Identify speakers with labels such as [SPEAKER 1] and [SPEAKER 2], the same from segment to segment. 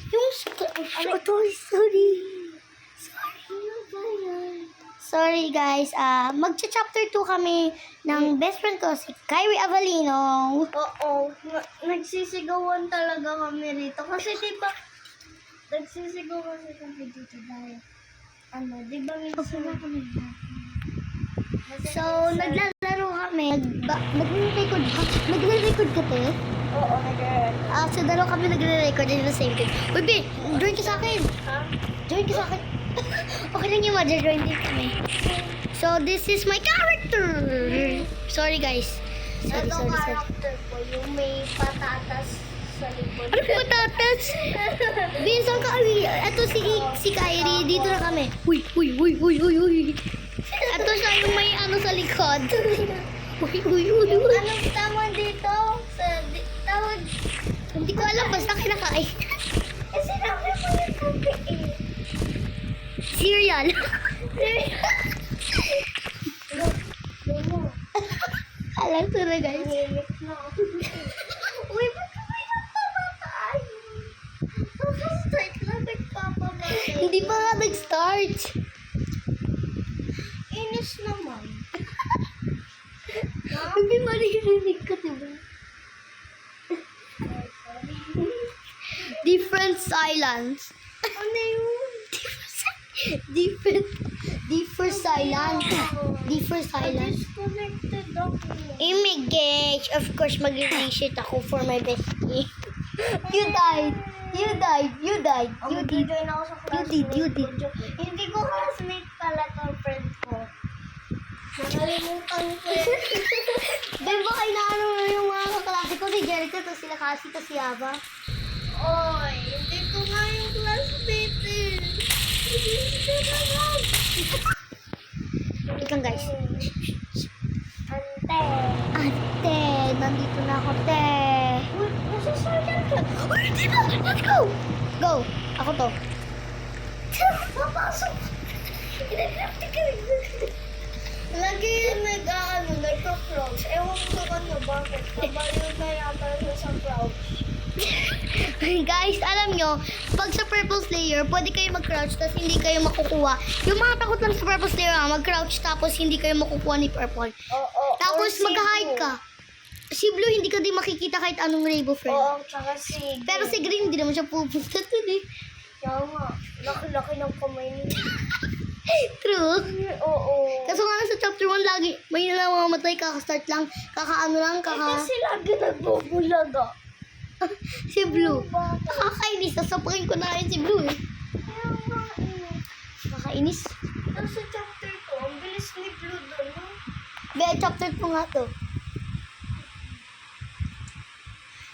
[SPEAKER 1] Yung sorry. Sorry guys, magcha-chapter 2 kami ng best friend ko, si Kyrie Avalino.
[SPEAKER 2] Oo, nagsisigawan talaga kami rito. Kasi diba, nagsisigaw kasi kami dito dahil, diba minsan kami
[SPEAKER 1] So, naglalaro kami. Nagre-record ka, te?
[SPEAKER 2] Oo, nag-record.
[SPEAKER 1] So, dalawa kami nagre-record in the same time. Uy, be, join ka sa akin.
[SPEAKER 2] Ha?
[SPEAKER 1] Join ka sa akin. Okay lang yung join din kami. So, this is my character. Sorry, guys. Sorry.
[SPEAKER 2] Character ko, yung may patatas sa likod.
[SPEAKER 1] Ano patatas? Bisan ka, ito si Kyrie. Dito na kami. Uy. Ito siya yung may sa likod. Uy.
[SPEAKER 2] Anong tawag dito? Tawag.
[SPEAKER 1] Hindi ko alam, basta kinakain.
[SPEAKER 2] Sinabi mo yung kape
[SPEAKER 1] Cereal. Alam ko na, guys.
[SPEAKER 2] Nangilit na ako. Uy, ba't ka may nagpapataay? Start lang nagpapatay.
[SPEAKER 1] Hindi pa nga nag-start.
[SPEAKER 2] Inis naman.
[SPEAKER 1] Hindi maririnig ka, diba? Different silence.
[SPEAKER 2] Ano yun?
[SPEAKER 1] Different silence. Different silence.
[SPEAKER 2] Disconnected ako.
[SPEAKER 1] Imigage. Of course, mag-reset ako for my bestie. You died. You did.
[SPEAKER 2] Mag-join ako sa classmate.
[SPEAKER 1] You did.
[SPEAKER 2] Hindi ko classmate pala to friend ko. Nakalimutan ko yun.
[SPEAKER 1] Diba kayo na yung mga kaklase ko, si Jericho, to sila Cassie, to si Ava.
[SPEAKER 2] Oy, hindi ko nga yung classmate eh. Hindi ko naman.
[SPEAKER 1] Wait lang, guys.
[SPEAKER 2] Ante.
[SPEAKER 1] Nandito na ako, te.
[SPEAKER 2] Uy, nasasaryan ka.
[SPEAKER 1] Uy, dito! Let's go! Go! Ako to.
[SPEAKER 2] Papasok. Lagi nagka-crouch. Ewan ko kanya bakit. Nabaliw na yata siya sa crouch.
[SPEAKER 1] Guys, alam nyo, pag sa purple slayer, pwede kayo mag-crouch tapos hindi kayo makukuha. Yung mga takot lang sa purple slayer, mag-crouch tapos hindi kayo makukuha ni purple.
[SPEAKER 2] Oo.
[SPEAKER 1] Tapos
[SPEAKER 2] or si
[SPEAKER 1] mag-hide
[SPEAKER 2] Blue.
[SPEAKER 1] ka. Si blue, hindi ka din makikita kahit anong rainbow friend.
[SPEAKER 2] Oo, tsaka si
[SPEAKER 1] Pero si green, hindi naman siya pupunta dun eh.
[SPEAKER 2] Kaya nga, laki-laki ng kamay niya.
[SPEAKER 1] True.
[SPEAKER 2] Oo.
[SPEAKER 1] Kaso nga sa chapter 1, lagi, may namamatay, kaka-start lang, kakaano lang,
[SPEAKER 2] Kasi lagi nagbubulaga.
[SPEAKER 1] si blue.
[SPEAKER 2] Bakit?
[SPEAKER 1] Nakakainis, sasapakin ko na rin si blue eh.
[SPEAKER 2] Kaya nga
[SPEAKER 1] Nakakainis.
[SPEAKER 2] Tapos sa chapter 2, ang bilis ni Blue doon, no?
[SPEAKER 1] Chapter 2 nga to.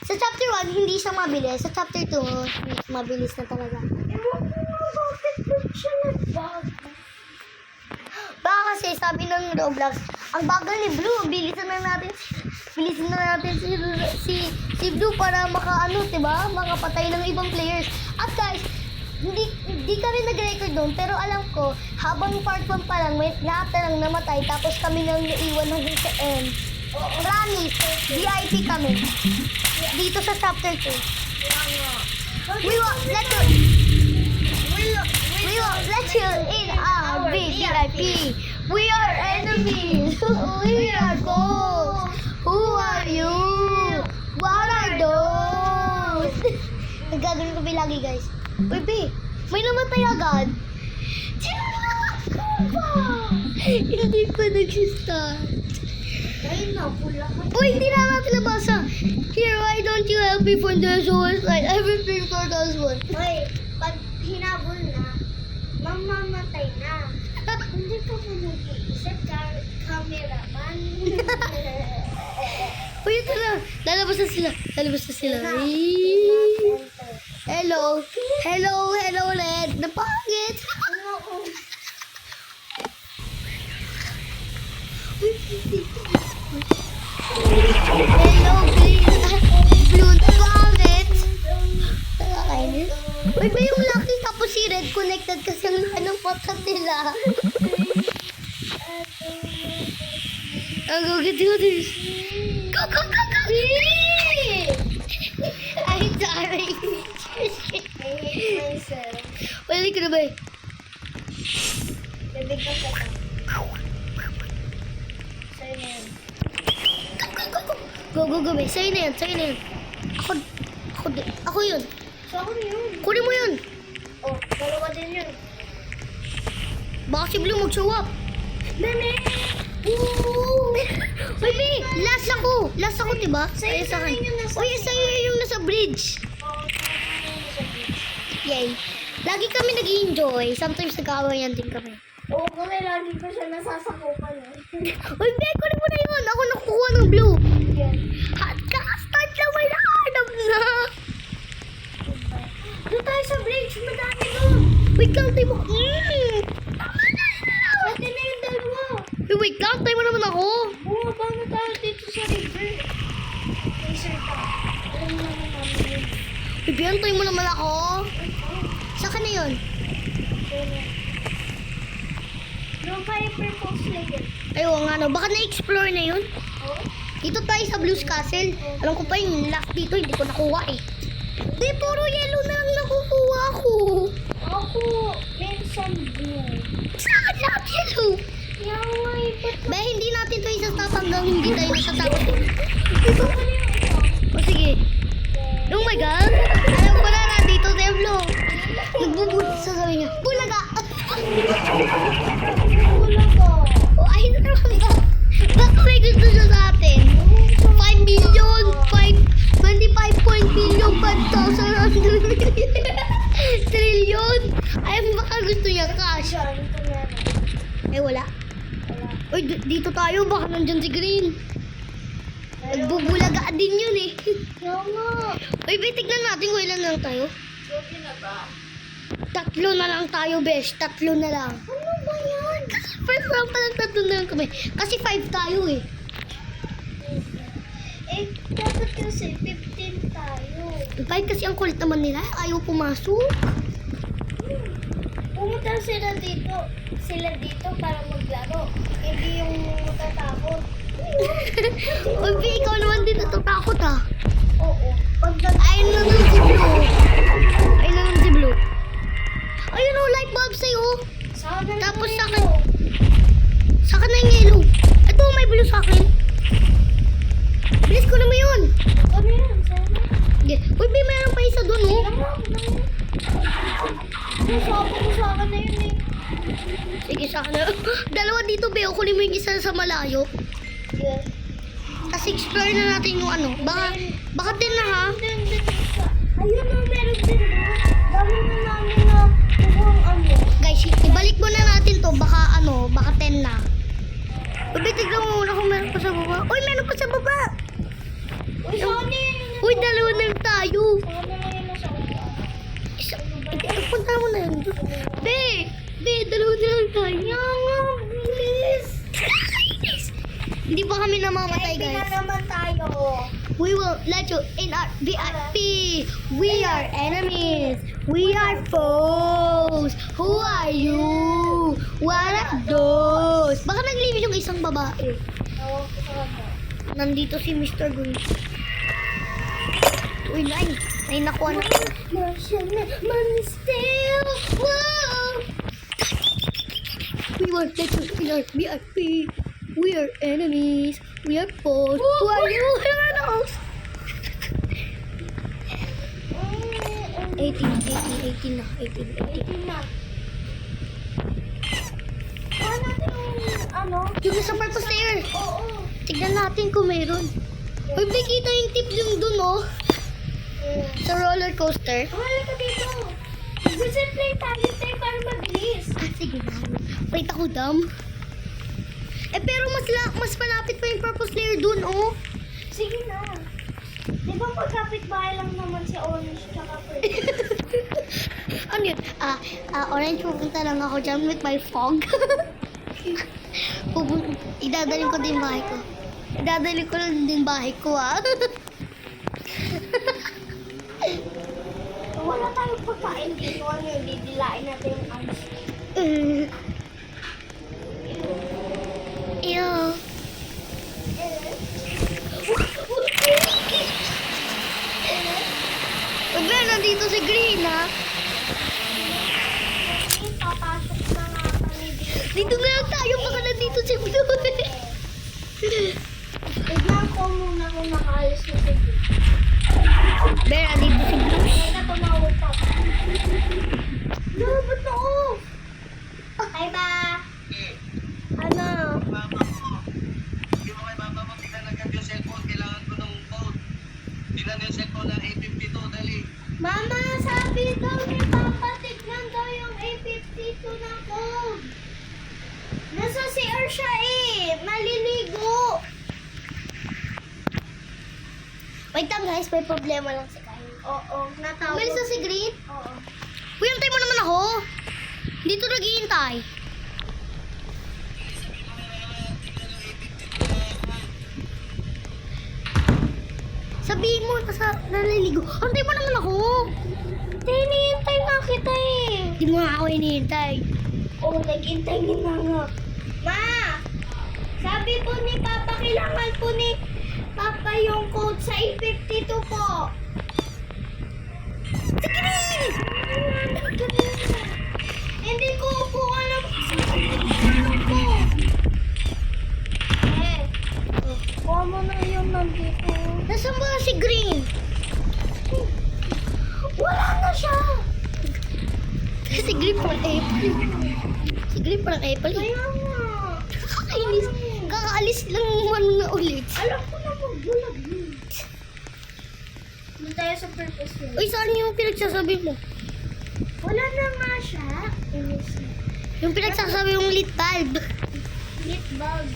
[SPEAKER 1] Sa chapter 1, hindi siya mabilis. Sa chapter 2, mabilis na talaga.
[SPEAKER 2] Ewan ko nga bakit ba't siya nagbago.
[SPEAKER 1] Baka kasi sabi ng Roblox, ang bagal ni Blue, bilisan na natin si Blue para diba? Makapatay ng ibang players. At guys, hindi kami nag-record doon, pero alam ko, habang part 1 pa lang, may lahat na lang namatay, tapos kami nang naiwan hanggang sa end. Promise, VIP kami. Dito sa chapter 2.
[SPEAKER 2] Kaya nga.
[SPEAKER 1] We will let you in our VIP. We are enemies. We are ghosts. Who are you? What are those? Nagagano kami lagi, guys. Uy, B, may namatay agad. Hindi pa nag-start.
[SPEAKER 2] Dahil na, pula ka.
[SPEAKER 1] Uy, hindi na natin nabasa. Here, why don't you help me from the source like everything for those one?
[SPEAKER 2] Hoy, pag hinabol na, mamamatay na. Hindi ka pa nag-iisip, cameraman.
[SPEAKER 1] Uy, ito na. Lalabas na sila. Hello, Red. Napangit. Hello, Green. Blue. Napangit. Nakakainis. Uy, ba yung Lucky tapos si Red connected kasi ang laki ng podcast nila. I'll go get the others. Go. I'm sorry.
[SPEAKER 2] Sir.
[SPEAKER 1] Pwede ka na ba eh?
[SPEAKER 2] Bibig ka sa ka. Sa'yo na yan.
[SPEAKER 1] Go, be. Sa'yo na yan. Ako yun.
[SPEAKER 2] So, ako na yun.
[SPEAKER 1] Kunin mo yun.
[SPEAKER 2] Oh, dalawa din yun.
[SPEAKER 1] Baka si Blue mag-show up.
[SPEAKER 2] Bene!
[SPEAKER 1] Uy, be. Last ako, diba?
[SPEAKER 2] Sa'yo na rin yung nasa...
[SPEAKER 1] Uy, sa'yo yung nasa bridge.
[SPEAKER 2] Oo, sa'yo yung nasa beach.
[SPEAKER 1] Yay. Lagi kami nag-enjoy. Sometimes nag-aawayan din kami.
[SPEAKER 2] Oo, kasi lagi ko siya nasasakupan eh.
[SPEAKER 1] Uy, be. Kunin mo na yun. Ako nakukuha ng Blue.
[SPEAKER 2] Yan.
[SPEAKER 1] Kaka-start lang. May nakahanap na.
[SPEAKER 2] Doon tayo sa bridge, madami doon.
[SPEAKER 1] Wait lang, tayo mo.
[SPEAKER 2] Pwede na yung dalawa.
[SPEAKER 1] Wait lang, tayo mo naman ako.
[SPEAKER 2] Bumaba na tayo dito sa river. Racer ka. Alam mo naman namin yun.
[SPEAKER 1] Bibiyantay mo naman ako. Saka na yun.
[SPEAKER 2] No Viper Pulse Level.
[SPEAKER 1] Ayaw nga no, baka na-explore na yun.
[SPEAKER 2] Oh?
[SPEAKER 1] Dito tayo sa Blue's Castle. Alam ko pa yung last dito, hindi ko nakuha eh. Di, puro yellow na lang nakukuha ko.
[SPEAKER 2] Ako, minsan blue.
[SPEAKER 1] Saan lahat yellow?
[SPEAKER 2] Kaya nga ipot
[SPEAKER 1] Ba, hindi natin ito isasap hanggang hindi tayo nasasabot.
[SPEAKER 2] Ito ka na yung ito.
[SPEAKER 1] O sige. Oh my God. Alam ko na, nandito si Blue. Nagbubuti sa sabi niya. Bulaga!
[SPEAKER 2] Wala ko.
[SPEAKER 1] O, ayun na naman ba? Baka may gusto siya sa atin. 5 million, 25 billion, 5,000 trillion. Ay, baka gusto niya cash.
[SPEAKER 2] Siya, ito meron.
[SPEAKER 1] Eh, wala.
[SPEAKER 2] Wala.
[SPEAKER 1] Uy, dito tayo. Baka nandyan si Green. Nagbubulaga din yun eh.
[SPEAKER 2] Kaya nga.
[SPEAKER 1] Uy, tignan natin kung ilan lang tayo.
[SPEAKER 2] Pwede na ba?
[SPEAKER 1] 3 na lang tayo, besh. 3 na lang.
[SPEAKER 2] Ano ba yan?
[SPEAKER 1] First round pa lang 3 na lang kami. Kasi 5 tayo eh.
[SPEAKER 2] Eh, dapat kasi 15 tayo.
[SPEAKER 1] 5 kasi ang kulit naman nila. Ayaw pumasok.
[SPEAKER 2] Pumunta sila dito para maglaro. Hindi yung matatakot.
[SPEAKER 1] Uy, Bi, ikaw naman din natatakot ah.
[SPEAKER 2] Oo. Pag
[SPEAKER 1] Ayun na lang si Blue. Ayun na lang si Blue. Ayun o, light bulb sa'yo.
[SPEAKER 2] Sana
[SPEAKER 1] Tapos
[SPEAKER 2] na
[SPEAKER 1] sa
[SPEAKER 2] ito.
[SPEAKER 1] Saka na yung yellow. Ito, may blue sa akin. Bilis ko naman yun.
[SPEAKER 2] Ano yan? Sana.
[SPEAKER 1] Okay. Uy, Bi, mayroon pa isa dun oh.
[SPEAKER 2] Sabi ko sa akin na yun eh.
[SPEAKER 1] Sige, sa akin na. Dalawa dito, Bi. O, kunin mo yung isa sa malayo.
[SPEAKER 2] Yes.
[SPEAKER 1] Tapos explore na natin yung ano. Baka din na ha.
[SPEAKER 2] Ayun na, meron din no. Dami na namin na kukuhang ano.
[SPEAKER 1] Guys, ibalik mo na natin to. Baka 10 na. Uy, tignan mo muna kung meron pa sa baba. Uy, meron pa sa baba.
[SPEAKER 2] Uy, sana yun.
[SPEAKER 1] Uy, dalawa na lang tayo.
[SPEAKER 2] Sana na yun nasa upa.
[SPEAKER 1] Isa, punta mo na yun. Be, dalawa na lang tayo.
[SPEAKER 2] Nga, bilis.
[SPEAKER 1] Nakakainis. Hindi pa kami namamatay,
[SPEAKER 2] Ready na
[SPEAKER 1] guys.
[SPEAKER 2] naman tayo.
[SPEAKER 1] We will let you in our VIP. We are enemies. We are foes. Who are you? What are those? Baka nag-leave yung isang babae.
[SPEAKER 2] Tawag ko sa kanya.
[SPEAKER 1] Nandito si Mr. Green. Uy, Nay nakuha na.
[SPEAKER 2] Martian man still.
[SPEAKER 1] Wow! We will let you in our VIP. We are enemies. We are foes. Who are you? Who are those? 18 na. 18.
[SPEAKER 2] na. Kuha natin yung ano?
[SPEAKER 1] Yung sa purple stair.
[SPEAKER 2] Oo.
[SPEAKER 1] Tignan natin kung meron. Uy, nakita yung tip yung dun, oh. Sa roller coaster.
[SPEAKER 2] Wala ka dito. Mag-play tayo para mabilis.
[SPEAKER 1] Ah, sige na. Wait ako, Dam. Eh, pero mas malapit pa yung purple stair dun, oh.
[SPEAKER 2] Sige na. Di ba magkapit bahay lang naman si Orange tsaka Purple?
[SPEAKER 1] Ano yun? Orange, pupunta lang ako dyan with my fog. Idadalhin ko din bahay ko. Idadalhin ko lang din bahay ko, ah.
[SPEAKER 2] Wala tayong pagkain dito. Ano yung didilain natin yung ice.
[SPEAKER 1] Ew. Uy, nandito si Green, ha? Dito na lang tayo, baka nandito si Blue.
[SPEAKER 2] Tignan ko muna kung nakaalis na si Blue.
[SPEAKER 1] Bear, nandito si Blue.
[SPEAKER 2] Teka, tumawag pa. Blue, ba't na off? Hi ba? Ano?
[SPEAKER 3] Hindi mo kay mama mo pinalagyan yung cellphone. Kailangan ko ng phone. Tingnan yung cellphone na A52. Dali.
[SPEAKER 2] Mama, sabi daw ni Papa, tignan daw yung A52 ng code. Nasa CR siya eh. Maliligo.
[SPEAKER 1] Wait lang guys, may problema lang si Kyle.
[SPEAKER 2] Oo, natawag.
[SPEAKER 1] Umalis na si Green?
[SPEAKER 2] Oo.
[SPEAKER 1] Uy, antay mo naman ako. Dito naghihintay. Sabihin mo, naliligo. Antay mo naman ako.
[SPEAKER 2] Hinihintay nga kita eh.
[SPEAKER 1] Hindi mo nga ako hinihintay.
[SPEAKER 2] Oo, naghintay ni Nanga. Ma! Sabi po ni Papa, kailangan po ni Papa yung code sa A52 po. Hindi ko po alam sa ko. Eh, kuha mo na yung nandito.
[SPEAKER 1] Nasaan ba si Green?
[SPEAKER 2] Wala na siya.
[SPEAKER 1] Si Green parang April. Si Green parang April.
[SPEAKER 2] Kaya nga.
[SPEAKER 1] Kakainis. Kakaalis lang naman na ulit.
[SPEAKER 2] Alam ko na magbulag. Hindi tayo sa purpose yun.
[SPEAKER 1] Uy, saan yung pinagsasabi mo?
[SPEAKER 2] Wala na nga siya.
[SPEAKER 1] Yung pinagsasabi yung lit bulb.
[SPEAKER 2] Lit bulb.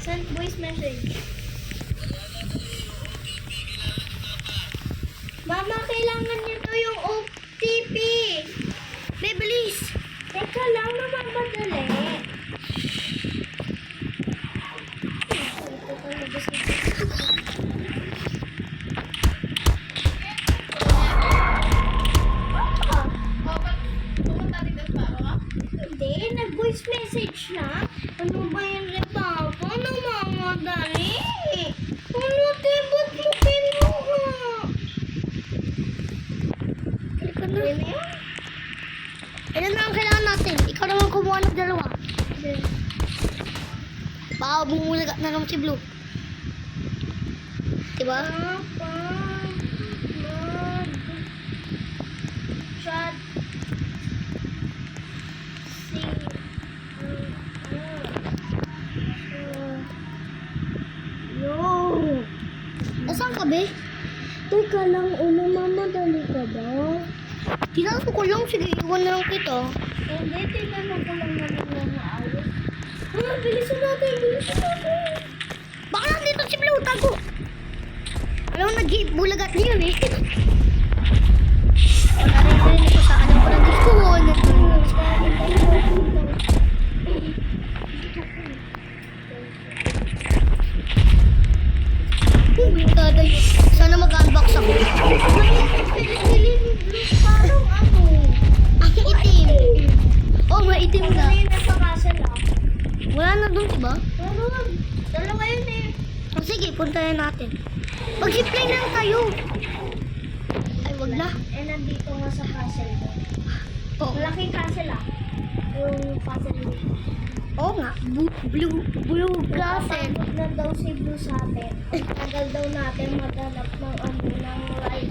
[SPEAKER 2] Send voice message. Mama, kailangan niyo to yung OTP.
[SPEAKER 1] Bibilis.
[SPEAKER 2] Teka lang naman madali. Ito talaga si Hindi, nag-voice message na. Ano ba yung repapa? Ano mga dali? Ano, tibot mo kinuha?
[SPEAKER 1] Halika na. Ilan na ang kailangan natin? Ikaw naman kumuha ng dalawa. Baka bumulagat na naman si Blue. Diba?
[SPEAKER 2] Papa, chat, yo.
[SPEAKER 1] Nasaan ka, be?
[SPEAKER 2] Teka lang, mamadali ka ba?
[SPEAKER 1] Tinanong ko lang. Sige, iwan na lang kita.
[SPEAKER 2] Hindi, tinanong ko lang naman na maayos. Bilisan natin.
[SPEAKER 1] Baka nandito si Blue. Tago. Alam mo, nag-bulagat niya yun eh. O, naririnig ko sa alam ko na gusto ko. Dadayo. Sana mag-unbox ako.
[SPEAKER 2] Parang ano?
[SPEAKER 1] Ang itim. Oh, maitim na.
[SPEAKER 2] Ano yun nasa castle ah?
[SPEAKER 1] Wala na dun, diba?
[SPEAKER 2] Meron. Dalawa yun eh.
[SPEAKER 1] O, sige, puntahan natin. Mag-zipline na lang tayo. Ay, wag na.
[SPEAKER 2] Eh, nandito nga sa castle ko.
[SPEAKER 1] Oo.
[SPEAKER 2] Malaking castle ah. Yung castle ko.
[SPEAKER 1] Oo nga. Blue castle.
[SPEAKER 2] Napapagod na daw si Blue sa atin. Ang tagal daw natin maghanap ng ng light.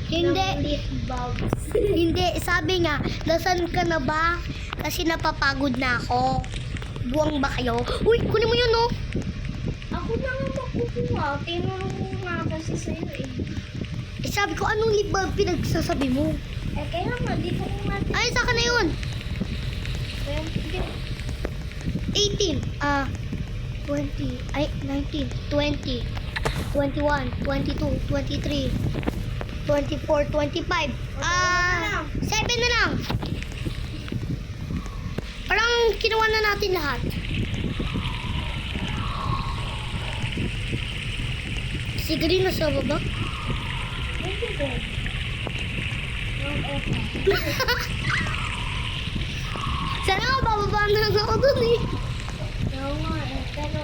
[SPEAKER 1] Hindi.
[SPEAKER 2] Ng lit bulbs.
[SPEAKER 1] Hindi, sabi nga, nasan ka na ba? Kasi napapagod na ako. Buwang ba kayo? Uy, kunin mo yun, oh.
[SPEAKER 2] Ako na nga makukuha. Tinulong ko nga kasi sa'yo eh.
[SPEAKER 1] Eh, sabi ko, anong lip bulb pinagsasabi mo?
[SPEAKER 2] Eh, kaya nga, dito ko nga
[SPEAKER 1] Ay, saka na yun.
[SPEAKER 2] 20.
[SPEAKER 1] 20, ay, 19, 20, 21, 22, 23, 24, 25. 7 na lang. Parang kinuha na natin lahat. Si Green na sa baba.
[SPEAKER 2] Hindi ko. Yung eto.
[SPEAKER 1] Sana nga, bababa na lang ako dun eh.
[SPEAKER 2] Oo nga eh, pero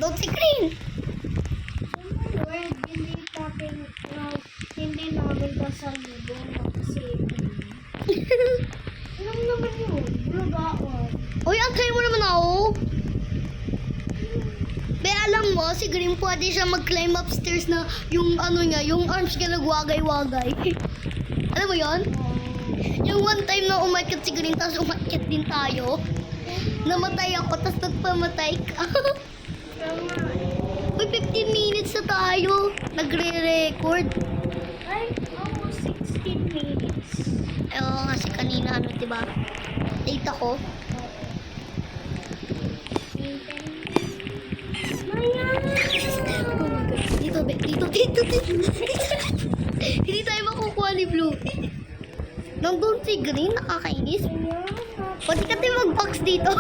[SPEAKER 1] Doon si Green.
[SPEAKER 2] Lord, hindi namin kasalubong na kasi alam naman yun. Bulagaan.
[SPEAKER 1] Uy, antayin mo naman ako. Be, alam mo, si Green pwede siya mag-climb upstairs na yung ano niya, yung arms niya nagwagay-wagay. Alam mo yon? Yung one time na umakyat si Green, tapos umakyat din tayo. Namatay ako, tapos nagpamatay ka. Uy, 15 minutes na tayo. Nagre-record.
[SPEAKER 2] Ay, almost 16 minutes.
[SPEAKER 1] Oo, kasi kanina, ano, diba? Late ako.
[SPEAKER 2] Maya!
[SPEAKER 1] Oh my God. Dito, be. Dito. Hindi tayo makukuha ni Blue. Nandun si Green, nakakainis. Pwede ka tayo mag-box dito.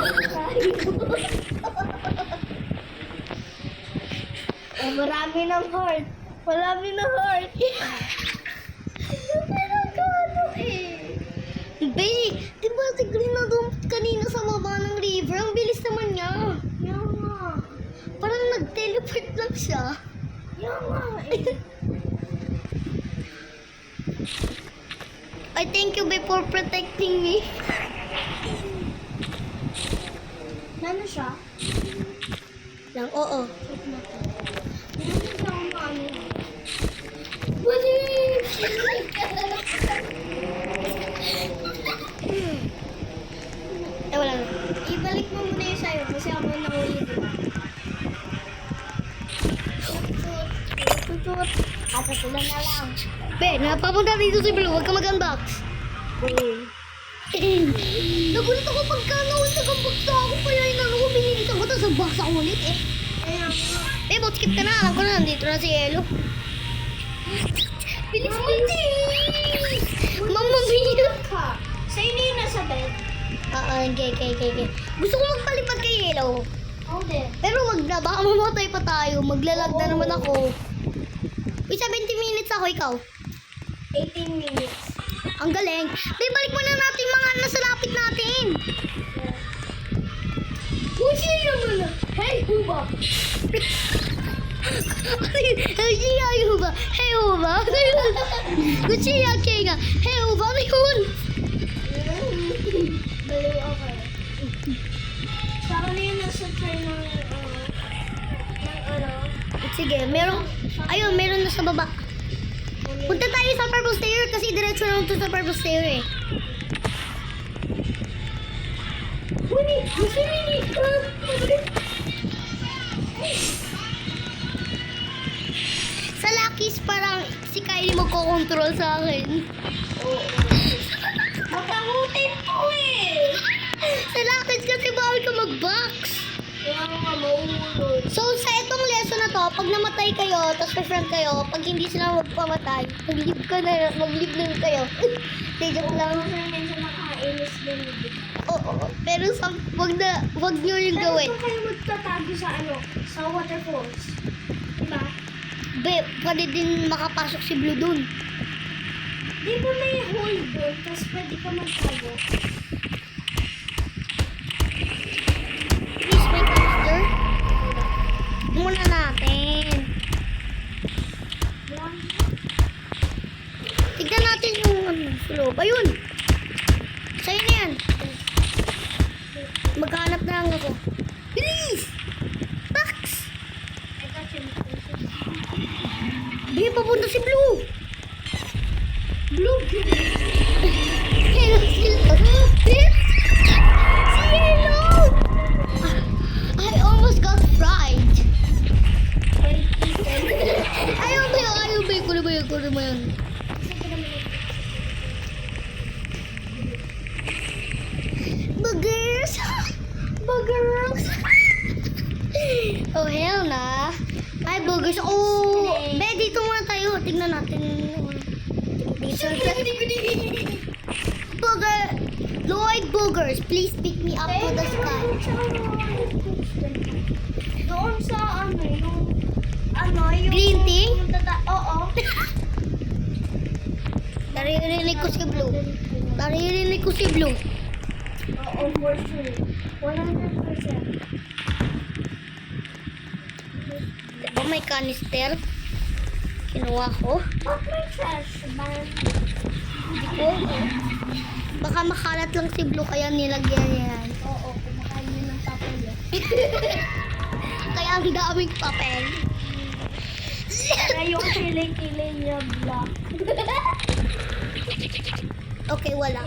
[SPEAKER 2] Oh, marami ng heart. Marami ng heart. Pero ano eh.
[SPEAKER 1] Be, di ba si Green nandun kanina sa baba ng river? Ang bilis naman niya.
[SPEAKER 2] Yan nga.
[SPEAKER 1] Parang nag-teleport lang siya.
[SPEAKER 2] Yan nga eh.
[SPEAKER 1] I thank you, Be, for protecting me.
[SPEAKER 2] Ano siya?
[SPEAKER 1] Lang, oo.
[SPEAKER 2] Check natin. Ano siya kung paano?
[SPEAKER 1] Wali! Wala na.
[SPEAKER 2] Ibalik mo muna yung sa'yo kasi ako nahuli din. Tutut. Katatulan na lang.
[SPEAKER 1] Be, napapunta dito si Blue. Huwag ka mag-unbox. Nagulat ako pagka nag-unbox na ako. Kaya inano ko, binilitan ko. Tapos unbox ako ulit eh.
[SPEAKER 2] Kaya nga.
[SPEAKER 1] Eh, bot skip ka na. Alam ko na, nandito na si Elo. Bilis mo, Mamma mia!
[SPEAKER 2] Ka. Sa'yo na yun nasa bed.
[SPEAKER 1] Okay. Gusto ko magpalipad kay Elo.
[SPEAKER 2] Ako din.
[SPEAKER 1] Pero baka mamatay pa tayo. Maglalag na naman ako. Uy, 70 minutes ako, ikaw.
[SPEAKER 2] 18 minutes.
[SPEAKER 1] Ang galing. May balik muna natin mga nasa lapit natin.
[SPEAKER 2] Pushi naman na. Hey, Huba.
[SPEAKER 1] Kuchiya Yuba. Hey, Uba. Kuchiya Kenga. Hey, Uba. Ano yun?
[SPEAKER 2] Baliw ako. Sa akin na yun nasa try ng ano.
[SPEAKER 1] Sige, meron na sa baba. Punta tayo sa purple stair kasi diretso lang to sa purple stair eh. Sa Lucky's parang si Kylie magkocontrol sa akin.
[SPEAKER 2] Matamutin po eh.
[SPEAKER 1] Sa Lucky's kasi bawal ka mag-box.
[SPEAKER 2] Kaya nga maulod.
[SPEAKER 1] So, sa itong lesson na to, pag namatay kayo, tapos pa-friend kayo, pag hindi sila magpamatay, mag-leave lang kayo. Hindi, joke lang.
[SPEAKER 2] Kasi minsan nakakainis din.
[SPEAKER 1] Oo, pero wag nyo yung
[SPEAKER 2] Pero
[SPEAKER 1] gawin.
[SPEAKER 2] kung kayo magtatago sa ano, sa waterfalls. Diba?
[SPEAKER 1] Be, pwede din makapasok si Blue dun.
[SPEAKER 2] Di ba may hole doon, tapos pwede ka magtago?
[SPEAKER 1] Please, may canister. Muna natin.
[SPEAKER 2] Lang.
[SPEAKER 1] Tignan natin yung slope. Ayun! Sa'yo na yan. Maghanap na lang ako. Bilis! Tax!
[SPEAKER 2] Ito, simple.
[SPEAKER 1] Be, papunta si Blue!
[SPEAKER 2] Blue.
[SPEAKER 1] Hello, Hello! Si Hello! I almost got fried. Ayaw ba yun? Kulo ba yun? Buggers! Buggers! Oh, hell na. Ay, buggers. Oh! Be, dito muna tayo. Tignan natin. Dito. Booger! Lloyd Boogers, please pick me up to the sky.
[SPEAKER 2] Doon sa ano, yung
[SPEAKER 1] Green thing?
[SPEAKER 2] Oo.
[SPEAKER 1] Naririnig ko si Blue. Naririnig ko si Blue.
[SPEAKER 2] Oo, for sure. 100%.
[SPEAKER 1] Diba may canister? Kinuha ko.
[SPEAKER 2] Ba't may trash ban?
[SPEAKER 1] Baka makalat lang si Blue kaya nilagyan yan.
[SPEAKER 2] Oo, kumakain yun ng papel.
[SPEAKER 1] Kaya ang daming papel.
[SPEAKER 2] Kaya yung kilay-kilay niya black.
[SPEAKER 1] Okay, wala.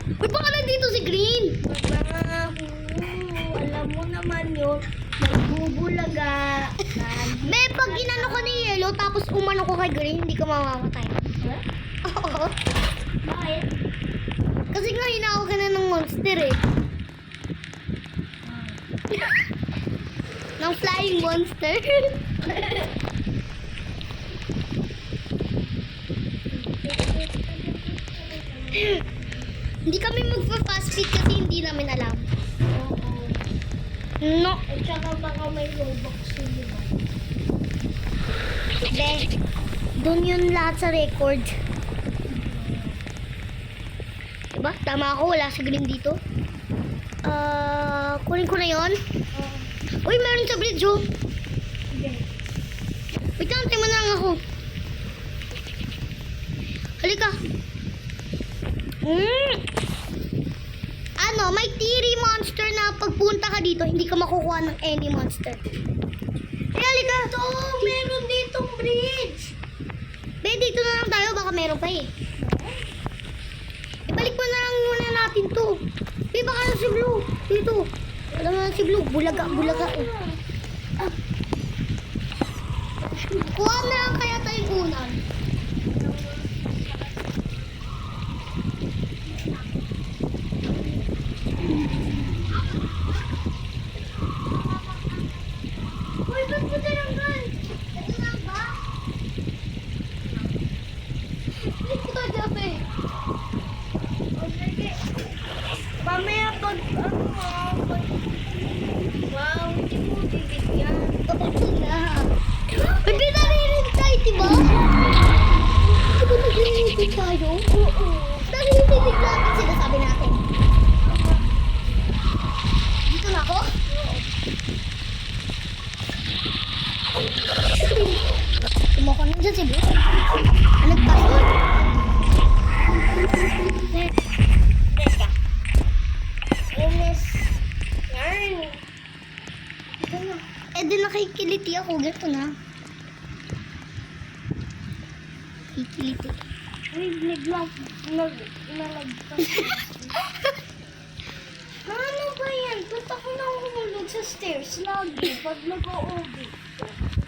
[SPEAKER 1] Uy, baka nandito si Green.
[SPEAKER 2] Alam mo naman yun, nagbubulaga.
[SPEAKER 1] May pag inano ko ni Yellow tapos umano ko kay Green, hindi ka mamamatay. Oo.
[SPEAKER 2] Bakit?
[SPEAKER 1] Kasi nga hinako ka na ng monster eh. ng flying monster. Hindi kami magpa-fast feed kasi hindi namin alam.
[SPEAKER 2] Oo.
[SPEAKER 1] No.
[SPEAKER 2] At saka baka may Robux yun, di ba?
[SPEAKER 1] Be, doon yun lahat sa record. Diba? Tama ako, wala si Green dito. Kunin ko na yon.
[SPEAKER 2] Oo.
[SPEAKER 1] Uy, meron sa bridge oh.
[SPEAKER 2] Sige.
[SPEAKER 1] Wait lang, tingnan na lang ako. Halika. Ano, may theory monster na pagpunta ka dito, hindi ka makukuha ng any monster. Halika.
[SPEAKER 2] Ito, meron ditong bridge.
[SPEAKER 1] Be, dito na lang tayo, baka meron pa eh. Ibalik mo na lang muna natin to. Be, baka na si Blue. Dito. Alam mo na si Blue, bulaga eh. Kuha na lang kaya tayong unan. Uy, ba't mo tinanggal? Ito lang ba? Hindi ko kagabi.
[SPEAKER 2] O, sige. Mamaya pag, wow, hindi mo bibigyan.
[SPEAKER 1] Oo na. May pinarinig tayo, diba? Diba naglilinig tayo? Oo. Narinig natin sinasabi natin. Dito na ako? Tumoko na dyan si Blue. Nagpasod.
[SPEAKER 2] Teka. Inis. Yarn. Ito na.
[SPEAKER 1] Eh, di nakikiliti ako. Ganito na. Kikiliti.
[SPEAKER 2] Uy, nalagpas. Ano ba yan? Ba't ako nahulog sa stairs lagi pag nag-o-obit?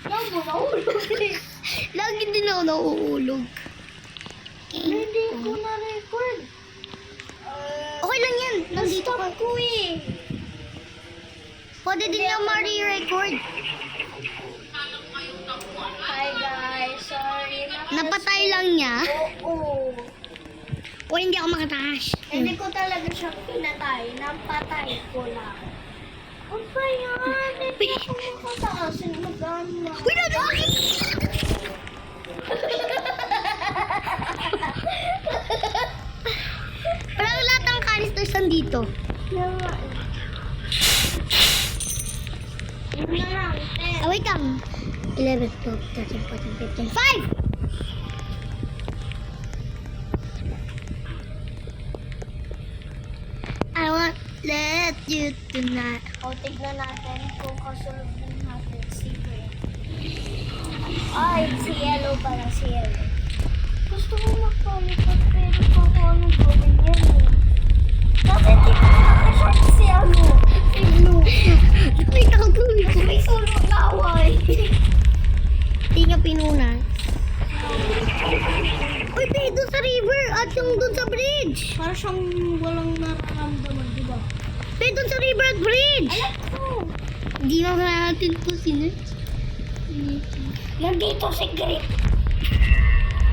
[SPEAKER 2] Yan mo, nahulog eh.
[SPEAKER 1] Lagi din ako nauulog.
[SPEAKER 2] Hindi ko na-record.
[SPEAKER 1] Okay lang yan. Nandito
[SPEAKER 2] Na-stop
[SPEAKER 1] ka.
[SPEAKER 2] ko eh.
[SPEAKER 1] Pwede din yung ma-re-record.
[SPEAKER 2] Hi guys, sorry.
[SPEAKER 1] Napatay lang niya.
[SPEAKER 2] Oo.
[SPEAKER 1] O hindi ako makataas.
[SPEAKER 2] Hindi ko talaga siya pinatay. Napatay ko lang. Ano ba yan? Hindi ako makataas. Magano.
[SPEAKER 1] Uy, nabakit! Parang lahat ng canisters nandito.
[SPEAKER 2] Yan nga eh. Yun na lang.
[SPEAKER 1] Ah, wait lang. 11, 12, 13, 14, 15, 5! I won't let you tonight.
[SPEAKER 2] O, tignan natin kung kasunod din natin si Green. Ay, si Yellow pala, si Yellow. Gusto ko magpalipat pero pa ako anong gawin yan eh. Bakit di ko nakashot si si Blue?
[SPEAKER 1] Nakita ko tuloy ko.
[SPEAKER 2] May sulok na away.
[SPEAKER 1] Hindi niya pinunan. Uy, be, doon sa river at yung doon sa bridge.
[SPEAKER 2] Para siyang walang nararamdaman, di ba?
[SPEAKER 1] Be, doon sa river at bridge.
[SPEAKER 2] Alam ko.
[SPEAKER 1] Hindi na natin po sinerge.
[SPEAKER 2] Nandito si Green.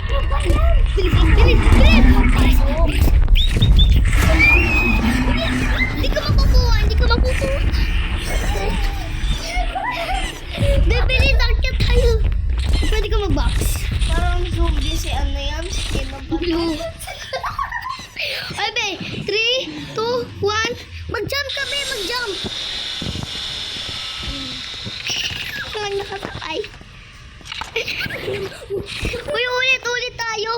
[SPEAKER 2] Ano ba yan?
[SPEAKER 1] Bilis! Hindi ka makukuha, hindi ka makukuha. Bibilis, akit tayo. Pwede ka mag-box.
[SPEAKER 2] Parang zombie si ano yan, si Kino ba?
[SPEAKER 1] Blue. Ay, be. 3, 2, 1. Mag-jump ka, be. Mag-jump. Walang nakasakay. Uy, ulit tayo.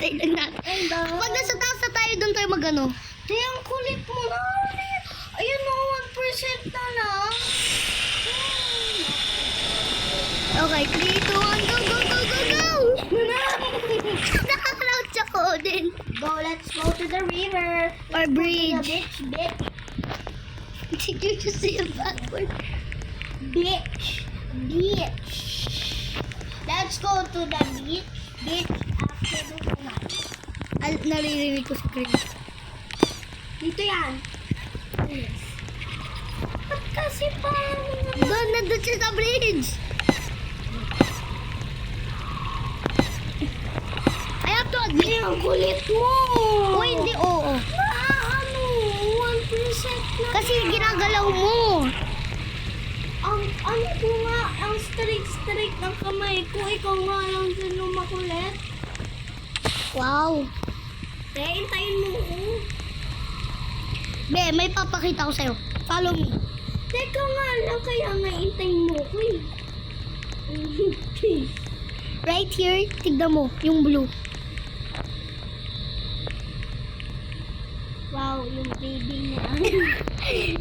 [SPEAKER 1] Patay lang natin. Pag nasa taas na tayo, doon tayo mag-ano.
[SPEAKER 2] Di, ang kulit mo na. Ayun o, 1% na lang.
[SPEAKER 1] Okay, 3, 2, 1, go, go, go, go, go! Nakaka-launch ako din.
[SPEAKER 2] Go, let's go to the river.
[SPEAKER 1] Or
[SPEAKER 2] The
[SPEAKER 1] bridge.
[SPEAKER 2] beach, bitch.
[SPEAKER 1] Did you just say a bad word?
[SPEAKER 2] Beach. Beach. Let's go to the beach. Beach after the night.
[SPEAKER 1] Naririnig ko si Chris.
[SPEAKER 2] Dito yan. Yes. Ba't kasi parang...
[SPEAKER 1] Doon, nandun siya sa bridge. I have to admit.
[SPEAKER 2] Ay, ang kulit mo.
[SPEAKER 1] O hindi, oo.
[SPEAKER 2] Ano? 1% na.
[SPEAKER 1] Kasi ginagalaw mo.
[SPEAKER 2] Ang ano ko nga, ang straight ng kamay ko. Ikaw nga lang dyan yung makulit.
[SPEAKER 1] Wow.
[SPEAKER 2] Kaya hintayin mo ko.
[SPEAKER 1] Be, may papakita ko sa'yo. Follow me.
[SPEAKER 2] Teka nga lang, kaya nga hintayin mo ko eh.
[SPEAKER 1] Right here, tignan mo, yung blue.
[SPEAKER 2] Wow, yung baby niya.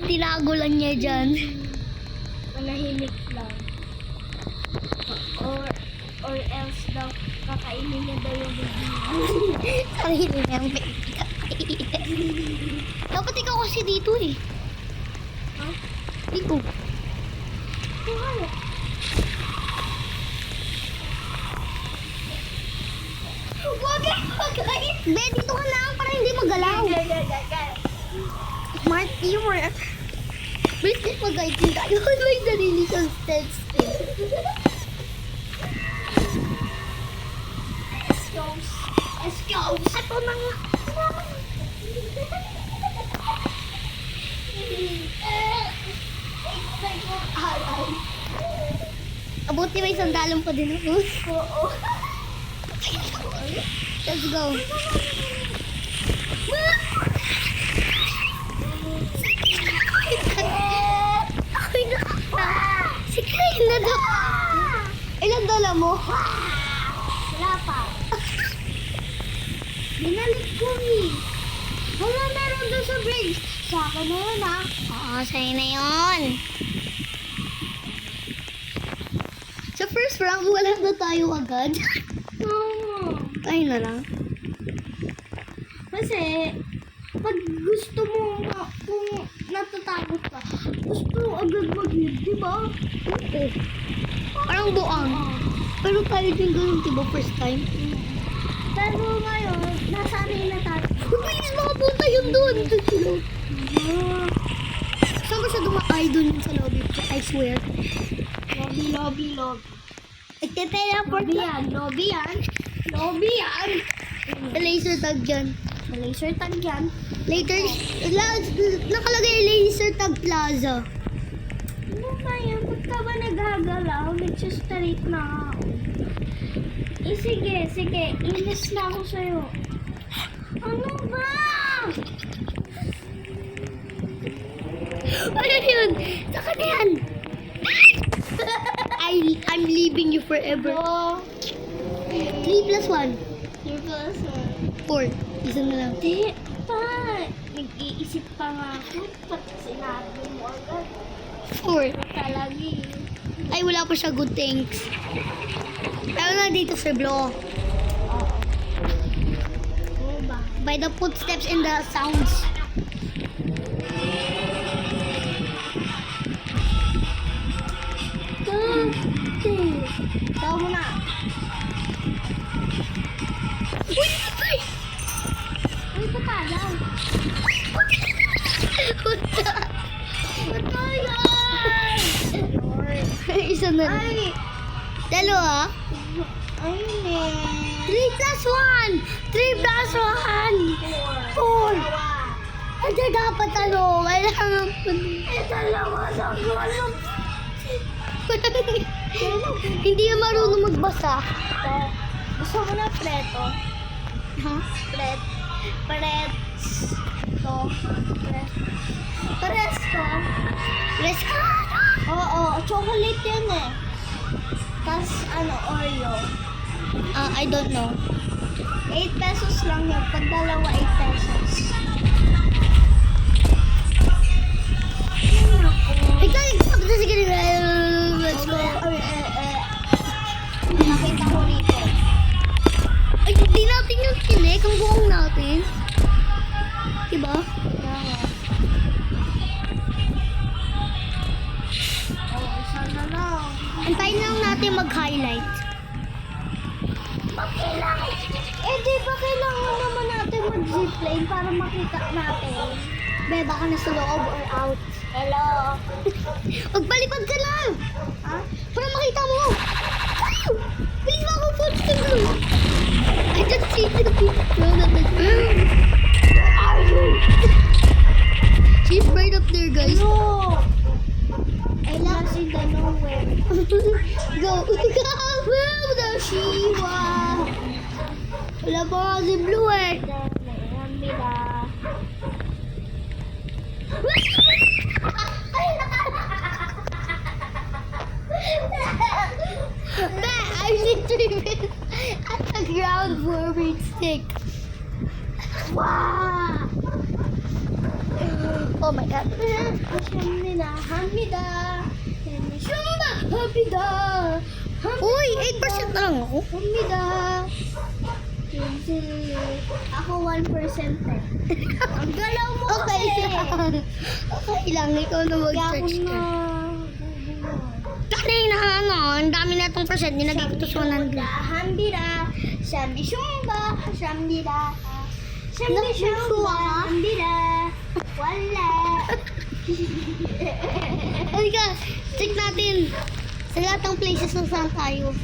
[SPEAKER 1] Tinago lang niya dyan.
[SPEAKER 2] Manahimik lang. Or else daw, kakainin niya daw yung baby niya.
[SPEAKER 1] Sarili niya ang baby. Dapat ikaw kasi dito eh.
[SPEAKER 2] Ha?
[SPEAKER 1] Dito.
[SPEAKER 2] Kaya.
[SPEAKER 1] Wag Be, dito ka lang para hindi magalaw. Smart teamwork. Bilis mag-guide tayo. May sarili siyang stealth skill.
[SPEAKER 2] Let's go.
[SPEAKER 1] Ito na nga. Abuti may sandalong pa din ako.
[SPEAKER 2] Oo.
[SPEAKER 1] Let's go. Ako'y nakakita. Si Kyle na daw. Ilang dala mo?
[SPEAKER 2] Wala pa. Binalik ko eh. Wala, meron doon sa bridge. Sa akin na yun ah.
[SPEAKER 1] Oo, sa'yo na yun. Sa first round, wala na tayo agad.
[SPEAKER 2] Oo.
[SPEAKER 1] Tayo na lang.
[SPEAKER 2] Kasi, pag gusto mo, kung natatakot ka, gusto mo agad mag-live, di ba?
[SPEAKER 1] Oo. Parang buang. Pero tayo din ganun, diba, first time?
[SPEAKER 2] Pero ngayon, nasanay na tayo.
[SPEAKER 1] Mabilis makapunta yun doon. Saan ko siya dumakay doon sa lobby? I swear.
[SPEAKER 2] Lobby.
[SPEAKER 1] Nagte-teleport
[SPEAKER 2] Lobby
[SPEAKER 1] na.
[SPEAKER 2] yan, lobby yan. Lobby yan.
[SPEAKER 1] Laser tag dyan.
[SPEAKER 2] Laser tag yan.
[SPEAKER 1] Later, nakalagay laser tag plaza.
[SPEAKER 2] Ano ba yan? Ba't ka ba naghagalaw? Nagsistraight na ako. Sige. Inis na ako sa'yo. Ano ba?
[SPEAKER 1] Ano yun? Saka na yan. I'm leaving you forever. 3 plus 1.
[SPEAKER 2] Your person.
[SPEAKER 1] 4. Isa na lang.
[SPEAKER 2] Di pa. Nag-iisip pa nga ako. Ba't sinabi mo agad?
[SPEAKER 1] 4.
[SPEAKER 2] Talaga eh.
[SPEAKER 1] Ay, wala pa siya. Good thanks. Pero na dito sa block.
[SPEAKER 2] Oo. Oo ba?
[SPEAKER 1] By the footsteps and the sounds.
[SPEAKER 2] Ikaw mo na.
[SPEAKER 1] Uy, patay!
[SPEAKER 2] Uy, patay.
[SPEAKER 1] Isa na lang.
[SPEAKER 2] Ay!
[SPEAKER 1] Dalawa?
[SPEAKER 2] Ay, hindi.
[SPEAKER 1] 3 plus 1! 3 plus 1! 4! Hindi dapat ano, kailangan ko.
[SPEAKER 2] Dalawa na gulo.
[SPEAKER 1] Hindi ka marunong magbasa.
[SPEAKER 2] Gusto mo na preto?
[SPEAKER 1] Ha?
[SPEAKER 2] Presto. Presto.
[SPEAKER 1] Presto.
[SPEAKER 2] Oo, chocolate yan eh. Tas ano, Oreo.
[SPEAKER 1] I don't know.
[SPEAKER 2] 8 pesos lang yun. Pag dalawa, 8 pesos.
[SPEAKER 1] Ikaw, sige, let's go.
[SPEAKER 2] Nakita ko dito.
[SPEAKER 1] Ay, hindi natin yung kinik, ang buong natin. Diba?
[SPEAKER 2] Oh, isa na lang.
[SPEAKER 1] Antayin lang natin mag-highlight.
[SPEAKER 2] Di ba kailangan naman natin mag-zipline para makita natin?
[SPEAKER 1] Be, baka nasa loob or out.
[SPEAKER 2] Hello?
[SPEAKER 1] Magpalipad ka lang!
[SPEAKER 2] Ha?
[SPEAKER 1] Para makita mo! Wow! Bilis mo ako, footstep mo! I just see the picture of it. Where are you? She's right up there, guys.
[SPEAKER 2] No! I lost in the nowhere.
[SPEAKER 1] Go! Wow! There she was! Wala pa nga si Blue eh.
[SPEAKER 2] Alhamdulillah.
[SPEAKER 1] That I literally at the ground for me stick. Wow! Oh my god.
[SPEAKER 2] Alhamdulillah. Alhamdulillah.
[SPEAKER 1] Shumba! Hamida! Uy, 8% na lang ako.
[SPEAKER 2] Alhamdulillah. Ako 1% eh. Ang galaw mo
[SPEAKER 1] Okay lang. Okay lang, ikaw na mag-search ka. Kanina ano, ang dami na itong percent, nilagay ko to sa 100.
[SPEAKER 2] Alhamdulillah. Shambi shumba. Alhamdulillah. Shambi shumba.
[SPEAKER 1] Nagsuwa ka?
[SPEAKER 2] Alhamdulillah. Wala.
[SPEAKER 1] Halika, check natin. Sa lahat ng places na saan tayo.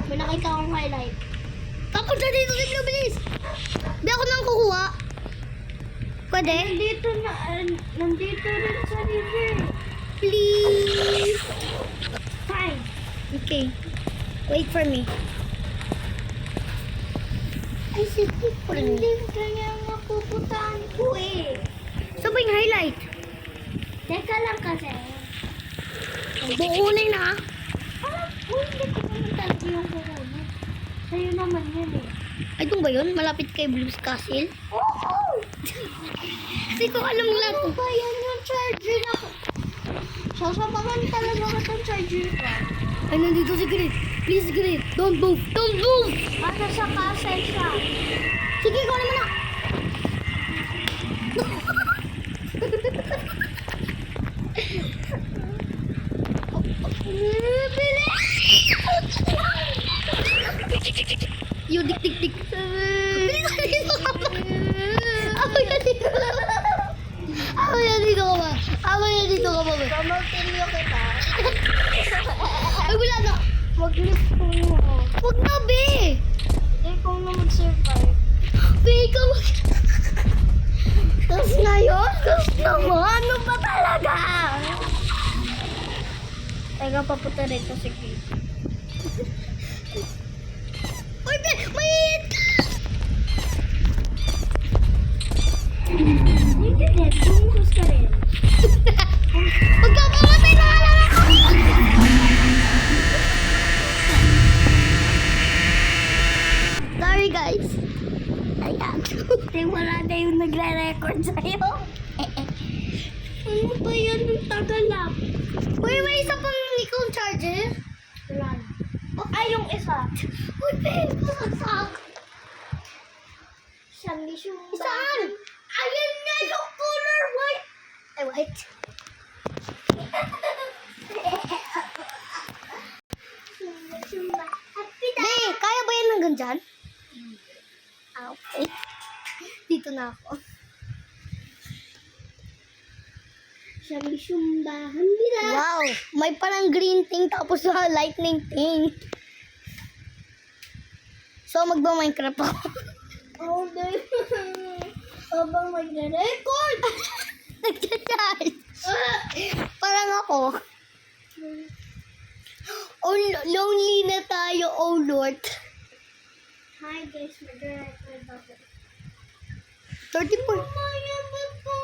[SPEAKER 2] May nakita akong highlight.
[SPEAKER 1] Tapos na dito si Blue, bilis! Di ako nang kukuha. Pwede?
[SPEAKER 2] Nandito rin sa river.
[SPEAKER 1] Please!
[SPEAKER 2] Fine.
[SPEAKER 1] Okay. Wait for me.
[SPEAKER 2] Ay, sige. Hindi kaya nga pupuntahan ko eh.
[SPEAKER 1] Saan ba yung highlight?
[SPEAKER 2] Teka lang kasi.
[SPEAKER 1] Bukunay na.
[SPEAKER 2] Parang, hindi ko naman talaga yung kukunin. Sa'yo naman yun eh.
[SPEAKER 1] Ay, doon ba yun? Malapit kay Blue's Castle?
[SPEAKER 2] Oo!
[SPEAKER 1] Kasi ko alam lahat.
[SPEAKER 2] Ano ba yan yung charger na ko? Sasabakan talaga ko itong charger ko.
[SPEAKER 1] Ay, nandito si Grit. Please, Grit. Don't move. Don't move!
[SPEAKER 2] Ano sa castle siya?
[SPEAKER 1] Sige, ikaw naman na. Yo, dik, dik, dik. Bilis ka dito ka ba? Ako yan dito ka ba? Ako yan dito ka ba? Ako yan dito ka ba?
[SPEAKER 2] Pamagtinyo kita.
[SPEAKER 1] Ay, wala na.
[SPEAKER 2] Mag-lift ko mo.
[SPEAKER 1] Huwag na, be.
[SPEAKER 2] Ikaw na mag-survive.
[SPEAKER 1] Be, ikaw mag... Tapos ngayon? Tapos naman? Ano ba talaga?
[SPEAKER 2] Teka, papunta rito si Kate.
[SPEAKER 1] Uy, be, may hit ka!
[SPEAKER 2] Hindi din, bumukas ka rin.
[SPEAKER 1] Magpapamatay na nga lang ako! Sorry, guys. Ayan.
[SPEAKER 2] Hindi, wala na yung nagre-record sa'yo. Ano ba yan? Ang tagal lang.
[SPEAKER 1] Uy, may isa pang ikaw charger.
[SPEAKER 2] Wala na. Ay, yung isa.
[SPEAKER 1] Uy, be, pasasak.
[SPEAKER 2] Siyang isyung
[SPEAKER 1] Saan? Ayan nga yung color white. Ay, white. Be, kaya ba yan hanggang dyan? Ah, okay. Dito na ako.
[SPEAKER 2] Siyang isumbahan nila.
[SPEAKER 1] Wow, may parang green thing tapos na lightning thing. So, magba-Minecraft ako.
[SPEAKER 2] Oh, dahil. Habang magre-record.
[SPEAKER 1] Nagchat-chat. Parang ako. Oh, lonely na tayo, oh Lord.
[SPEAKER 2] Hi guys, magre-record ako.
[SPEAKER 1] 34.
[SPEAKER 2] Maya, ba't ko?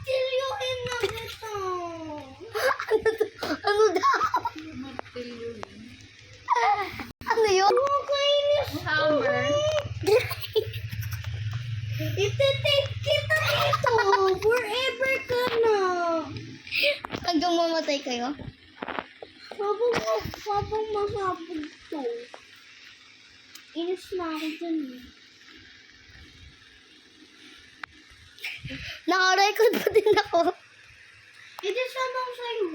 [SPEAKER 2] Tilyuin na ito.
[SPEAKER 1] Ano daw?
[SPEAKER 2] Iti-tape kita dito. Forever ka na.
[SPEAKER 1] Hanggang mamatay kayo.
[SPEAKER 2] Habang masabog to. Inis na ako dyan eh.
[SPEAKER 1] Naka-record pa din ako.
[SPEAKER 2] Ito sana ako sa'yo.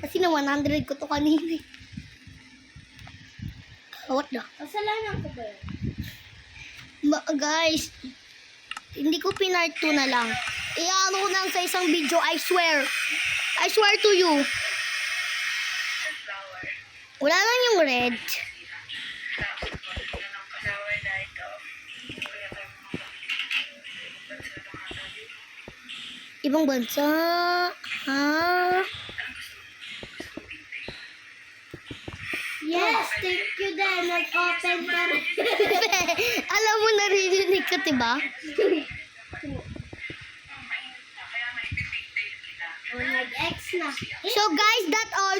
[SPEAKER 1] Kasi na 100 ko to kanina. What the?
[SPEAKER 2] Kasalanan ko ba yun?
[SPEAKER 1] Guys, hindi ko pinart 2 na lang. Iano ko lang sa isang video, I swear. I swear to you. Wala lang yung red. Ibang bansa. Ha?
[SPEAKER 2] Yes, thank you din. Nag-open ka rin.
[SPEAKER 1] Alam mo, naririnig ka, diba?
[SPEAKER 2] O, nag-X na.
[SPEAKER 1] So guys, that all.